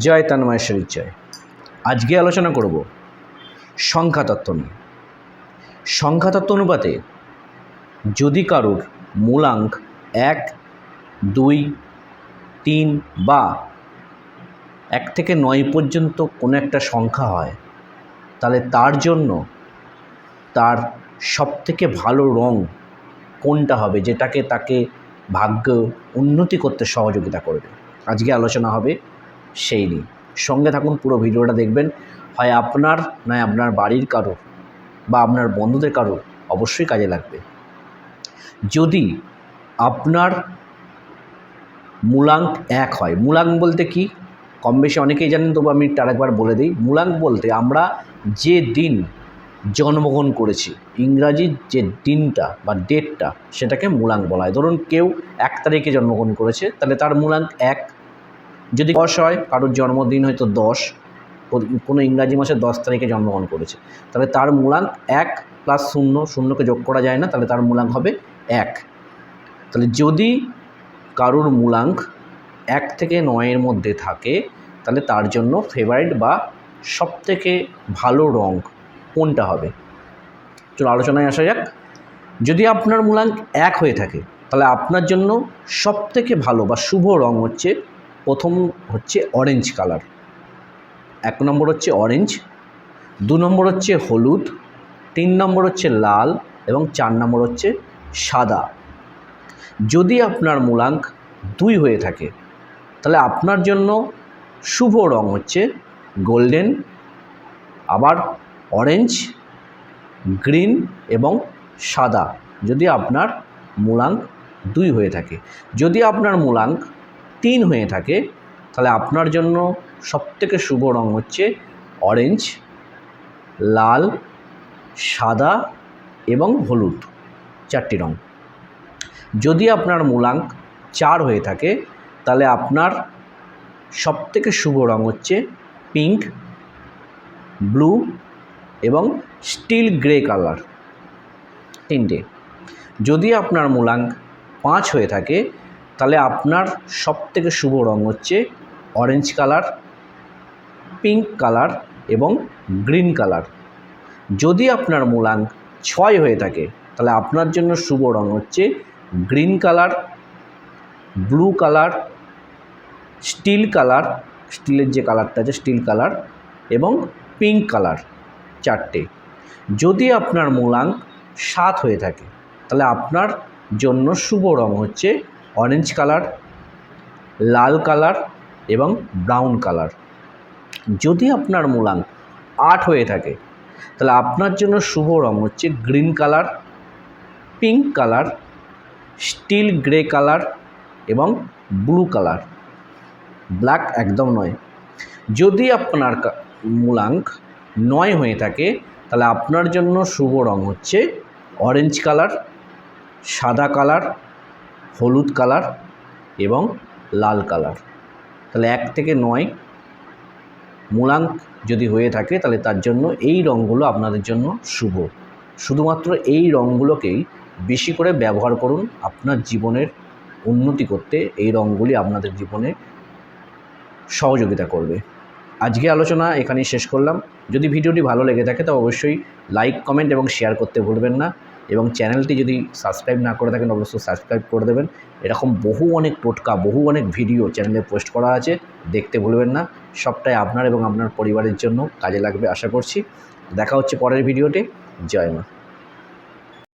জয় তন্ময়েশ্বরীর জয়। আজকে আলোচনা করব সংখ্যাতত্ত্ব নিয়ে। সংখ্যাতত্ত্ব অনুপাতে যদি কারোর মূলাঙ্ক 1, 2, 3 বা 1 থেকে 9 পর্যন্ত কোনো একটা সংখ্যা হয়, তাহলে তার জন্য তার সবথেকে ভালো রং কোনটা হবে, যেটাকে তাকে ভাগ্য উন্নতি করতে সহযোগিতা করবে। আজকে আলোচনা হবে সেই নিয়ে। সঙ্গে থাকুন, পুরো ভিডিওটা দেখবেন। হয় আপনার নয় আপনার বাড়ির কারোর বা আপনার বন্ধুদের কারোর অবশ্যই কাজে লাগবে। যদি আপনার মূলাঙ্ক 1 হয়, মূলাঙ্ক বলতে কি কম বেশি অনেকেই জানেন, তবু আমি আরেকবার বলে দিই। মূলাঙ্ক বলতে আমরা যে দিন জন্মগ্রহণ করেছি, ইংরাজির যে দিনটা বা ডেটটা, সেটাকে মূলাঙ্ক বলা হয়। ধরুন কেউ 1 তারিখে জন্মগ্রহণ করেছে, তাহলে তার মূলাঙ্ক 1। যদি 10 হয়, কারোর জন্মদিন হয়তো 10, কোনো ইংরাজি মাসের 10 তারিখে জন্মগ্রহণ করেছে, তাহলে তার মূলাঙ্ক 1 প্লাস 0, শূন্যকে যোগ করা যায় না, তাহলে তার মূলাঙ্ক হবে 1। তাহলে যদি কারোর মূলাঙ্ক 1 থেকে 9-এর মধ্যে থাকে, তাহলে তার জন্য ফেভারিট বা সবথেকে ভালো রং কোনটা হবে। চলো আলোচনায় আসা যাক। যদি আপনার মূলাঙ্ক 1 হয়ে থাকে, তাহলে আপনার জন্য সবথেকে ভালো বা শুভ রং হচ্ছে, প্রথম হচ্ছে অরেঞ্জ কালার। 1 নম্বর হচ্ছে অরেঞ্জ, 2 নম্বর হচ্ছে হলুদ, 3 নম্বর হচ্ছে লাল এবং 4 নম্বর হচ্ছে সাদা। যদি আপনার মূলাঙ্ক 2 হয়ে থাকে, তাহলে আপনার জন্য শুভ রং হচ্ছে গোল্ডেন, আবার অরেঞ্জ, গ্রিন এবং সাদা, যদি আপনার মূলাঙ্ক 2 হয়ে থাকে। যদি আপনার মূলাঙ্ক 3 হয়ে থাকে, তাহলে আপনার জন্য সবথেকে শুভ রং হচ্ছে অরেঞ্জ, লাল, সাদা এবং হলুদ, 4টি রং। যদি আপনার মূলাঙ্ক 4 হয়ে থাকে, তাহলে আপনার সবথেকে শুভ রং হচ্ছে পিঙ্ক, ব্লু এবং স্টিল গ্রে কালার, 3টে। যদি আপনার মূলাঙ্ক 5 হয়ে থাকে, তাহলে আপনার সবথেকে শুভ রং হচ্ছে অরেঞ্জ কালার, পিঙ্ক কালার এবং গ্রিন কালার। যদি আপনার মূলাঙ্ক 6 হয়ে থাকে, তাহলে আপনার জন্য শুভ রং হচ্ছে green colour, blue colour, steel colour, স্টিলের যে কালারটা আছে স্টিল কালার এবং পিঙ্ক কালার, 4টে। যদি আপনার মূলাঙ্ক 7 হয়ে থাকে, তাহলে আপনার জন্য শুভ রং হচ্ছে অরেঞ্জ কালার, লাল কালার এবং ব্রাউন কালার। যদি আপনার মূলাঙ্ক 8 হয়ে থাকে, তাহলে আপনার জন্য শুভ রং হচ্ছে green colour, pink colour, still grey colour এবং ব্লু কালার, ব্ল্যাক একদম নয়। যদি আপনার মূলাঙ্ক 9 হয়ে থাকে, তাহলে আপনার জন্য শুভ রং হচ্ছে অরেঞ্জ কালার, সাদা কালার, হলুদ কালার এবং লাল কালার। তাহলে 1 থেকে 9 মূলাঙ্ক যদি হয়ে থাকে, তাহলে তার জন্য এই রঙগুলো আপনাদের জন্য শুভ। শুধুমাত্র এই রঙগুলোকেই বেশি করে ব্যবহার করুন আপনার জীবনের উন্নতি করতে। এই রঙগুলি আপনাদের জীবনে সহযোগিতা করবে। আজকে আলোচনা এখানেই শেষ করলাম। যদি ভিডিওটি ভালো লেগে থাকে, তবে অবশ্যই লাইক, কমেন্ট এবং শেয়ার করতে ভুলবেন না। এবং চ্যানেলটি যদি সাবস্ক্রাইব না করে থাকেন, অবশ্যই সাবস্ক্রাইব করে দেবেন। এরকম অনেক টোটকা, অনেক ভিডিও চ্যানেলে পোস্ট করা আছে, দেখতে ভুলবেন না। সবটাই আপনার এবং আপনার পরিবারের জন্য কাজে লাগবে আশা করছি। দেখা হচ্ছে পরের ভিডিওতে। জয় মা।